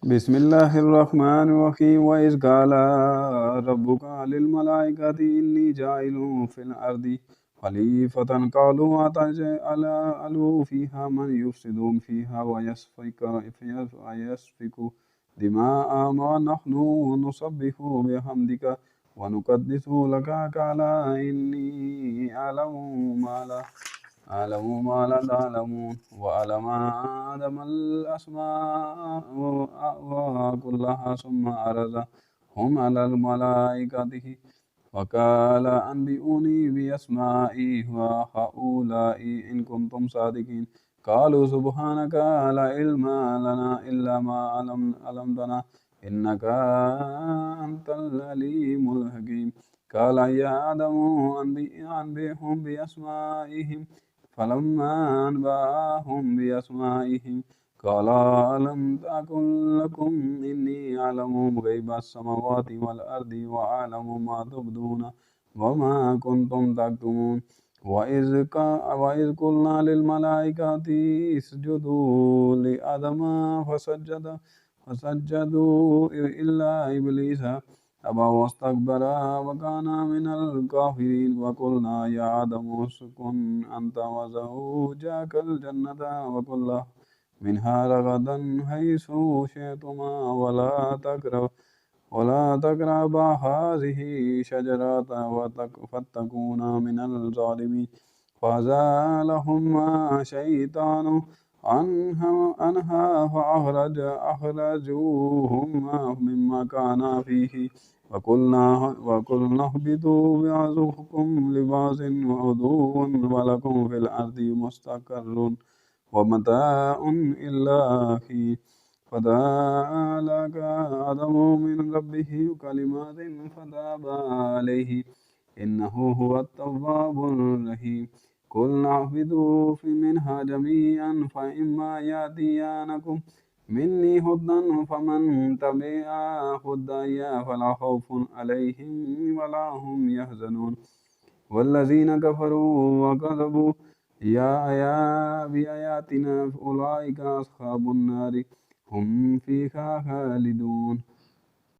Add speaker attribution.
Speaker 1: بسم الله الرحمن الرحيم وإذ قال ربك للملائكة إني جاعل في الأرض خليفة قالوا أتجعل فيها من يفسد فيها ويسفك دماء ونحن نسبح بحمدك ونقدس لك قال إني أعلم ما لا تعلمون وعلم آدم الأسماء كلها ثم عرضهم على الملائكة فقال أنبئوني بأسماء هؤلاء إن كنتم صادقين قالوا سبحانك لا علم لنا إلا ما علمتنا إنك أنت العليم الحكيم قال يا آدم أنبئهم بأسمائهم فلما أنبأهم بأسمائهم قال ألم أقل لكم إني أعلم غيب السماوات والأرض وأعلم ما تبدون وما كنتم تكتمون وإذ قلنا للملائكة اسجدوا لآدم فسجدوا إلا إبليس أبى واستكبر وكان من الكافرين وقلنا يا آدم اسكن أنت وزوجك الجنة وكلا منها رغدا حيث شئتما ولا تقربا هذه شجرة فتكونا من الظالمين فزالهما شيطان عنها فأخرجوهما مما كانا فيه وقلنا اهبطوا بعضكم لبعض عدو ولكم في الأرض مستقر ومتاع إلى حين فتعالى آدم من ربه كلمات فتاب عليه إنه هو التواب الرحيم قلنا اهبطوا منها جميعا فإما يأتينكم مني هدى فمن تبع هداي فلا خوف عليهم ولا هم يحزنون والذين كفروا وكذبوا بآياتنا أولئك أصحاب النار هم فيها خالدون